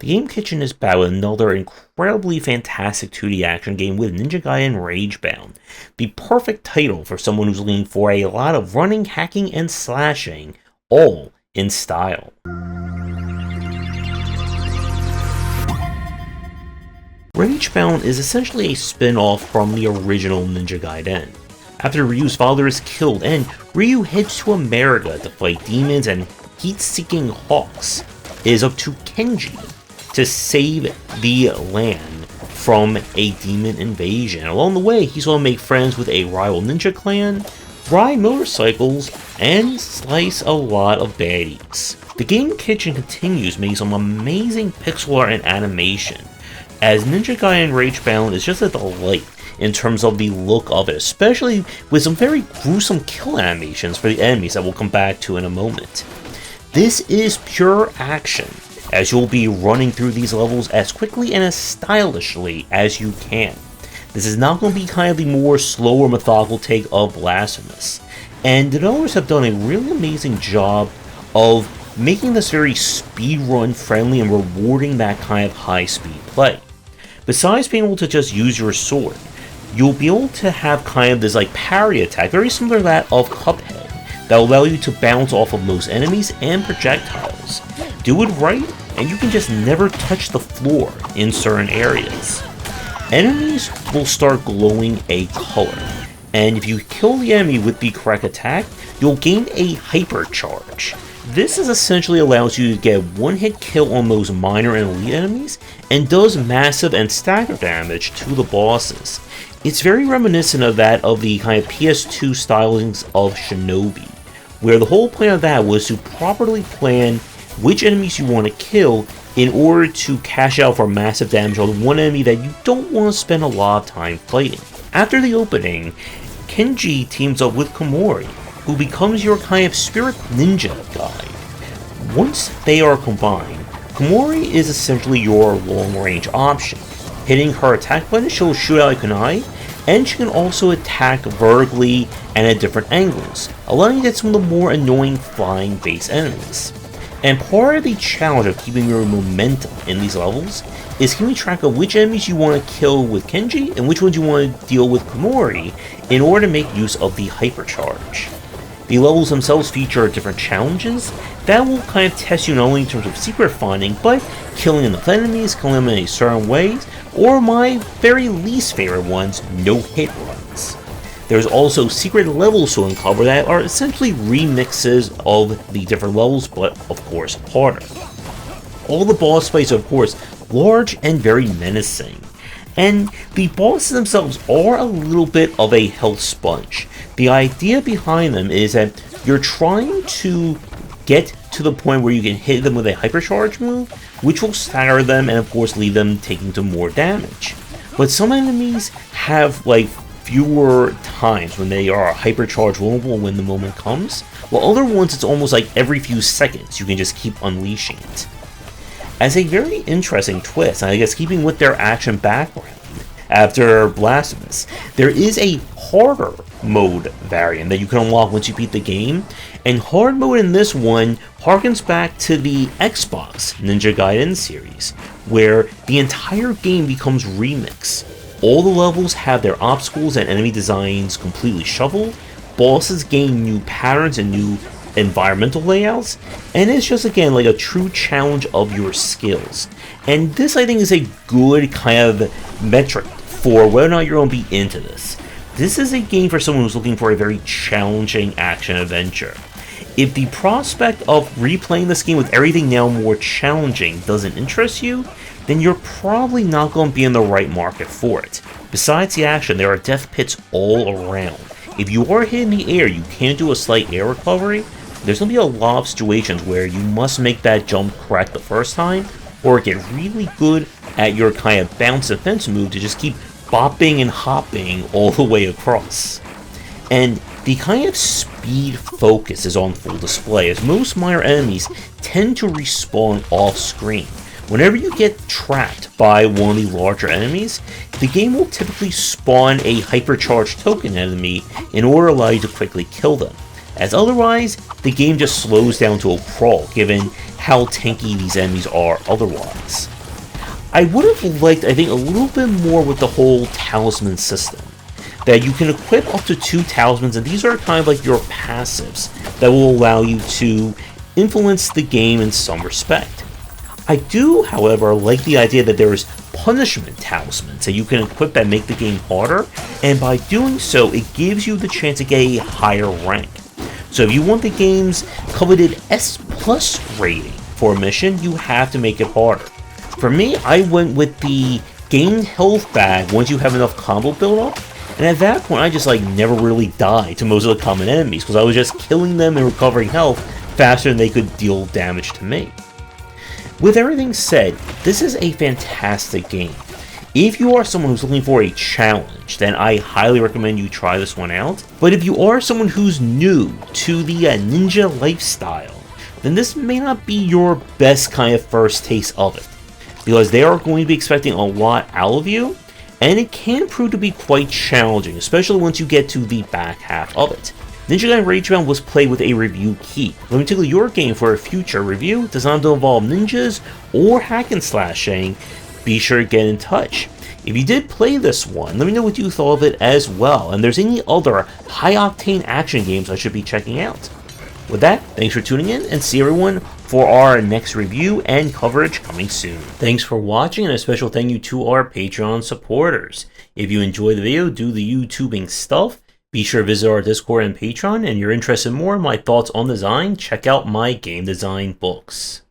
The Game Kitchen is back with another incredibly fantastic 2D action game with Ninja Gaiden Ragebound, the perfect title for someone who's looking for a lot of running, hacking, and slashing, all in style. Ragebound is essentially a spin-off from the original Ninja Gaiden. After Ryu's father is killed and Ryu heads to America to fight demons and heat-seeking hawks, it is up to Kenji to save the land from a demon invasion. Along the way, he's going to make friends with a rival ninja clan, ride motorcycles, and slice a lot of baddies. The Game Kitchen continues making some amazing pixel art and animation, as Ninja Gaiden Ragebound is just a delight in terms of the look of it, especially with some very gruesome kill animations for the enemies that we'll come back to in a moment. This is pure action, as you'll be running through these levels as quickly and as stylishly as you can. This is not going to be kind of the more slower methodical take of Blasphemous, and developers have done a really amazing job of making this very speedrun friendly and rewarding that kind of high speed play. Besides being able to just use your sword, you'll be able to have kind of this like parry attack, very similar to that of Cuphead, that will allow you to bounce off of most enemies and projectiles. Do it right, and you can just never touch the floor in certain areas. Enemies will start glowing a color, and if you kill the enemy with the correct attack, you'll gain a hypercharge. This essentially allows you to get one-hit kill on those minor and elite enemies, and does massive and stagger damage to the bosses. It's very reminiscent of that of the kind of PS2 stylings of Shinobi, where the whole plan of that was to properly plan which enemies you want to kill in order to cash out for massive damage on one enemy that you don't want to spend a lot of time fighting. After the opening, Kenji teams up with Komori, who becomes your kind of spirit ninja guide. Once they are combined, Komori is essentially your long-range option. Hitting her attack button, she'll shoot out a kunai, and she can also attack vertically and at different angles, allowing you to get some of the more annoying flying base enemies. And part of the challenge of keeping your momentum in these levels is keeping track of which enemies you want to kill with Kenji and which ones you want to deal with Komori in order to make use of the hypercharge. The levels themselves feature different challenges that will kind of test you not only in terms of secret finding, but killing enough enemies, killing them in a certain ways, or my very least favorite ones, no-hit runs. There's also secret levels to uncover that are essentially remixes of the different levels, but of course harder. All the boss fights are of course large and very menacing, and the bosses themselves are a little bit of a health sponge. The idea behind them is that you're trying to get to the point where you can hit them with a hypercharge move, which will stagger them and of course leave them taking to more damage. But some enemies have like fewer times when they are hypercharge vulnerable when the moment comes, while other ones it's almost like every few seconds you can just keep unleashing it. As a very interesting twist, and I guess keeping with their action background after Blasphemous, there is a harder mode variant that you can unlock once you beat the game, and hard mode in this one harkens back to the Xbox Ninja Gaiden series, where the entire game becomes remix. All the levels have their obstacles and enemy designs completely shuffled, bosses gain new patterns and new environmental layouts, and it's just again like a true challenge of your skills. And this I think is a good kind of metric for whether or not you're going to be into this. This is a game for someone who's looking for a very challenging action adventure. If the prospect of replaying this game with everything now more challenging doesn't interest you, then you're probably not going to be in the right market for it. Besides the action, there are death pits all around. If you are hit in the air, you can do a slight air recovery. There's going to be a lot of situations where you must make that jump correct the first time, or get really good at your kind of bounce defense move to just keep bopping and hopping all the way across. And the kind of speed focus is on full display, as most minor enemies tend to respawn off screen. Whenever you get trapped by one of the larger enemies, the game will typically spawn a hypercharged token enemy in order to allow you to quickly kill them, as otherwise the game just slows down to a crawl given how tanky these enemies are otherwise. I would have liked, I think, a little bit more with the whole talisman system. That you can equip up to 2 talismans, and these are kind of like your passives that will allow you to influence the game in some respect. I do, however, like the idea that there is punishment talismans that you can equip that make the game harder, and by doing so, it gives you the chance to get a higher rank. So if you want the game's coveted S+ rating for a mission, you have to make it harder. For me, I went with the gained health bag once you have enough combo build up, and at that point I just never really died to most of the common enemies because I was just killing them and recovering health faster than they could deal damage to me. With everything said, this is a fantastic game. If you are someone who's looking for a challenge, then I highly recommend you try this one out. But if you are someone who's new to the ninja lifestyle, then this may not be your best kind of first taste of it, because they are going to be expecting a lot out of you, and it can prove to be quite challenging, especially once you get to the back half of it. Ninja Gaiden Ragebound was played with a review key. Let me tickle your game for a future review designed to involve ninjas or hack and slashing. Be sure to get in touch. If you did play this one, let me know what you thought of it as well, and there's any other high-octane action games I should be checking out. With that, thanks for tuning in, and see everyone for our next review and coverage coming soon. Thanks for watching, and a special thank you to our Patreon supporters. If you enjoyed the video, do the YouTubing stuff, be sure to visit our Discord and Patreon, and you're interested in more of my thoughts on design, check out my game design books.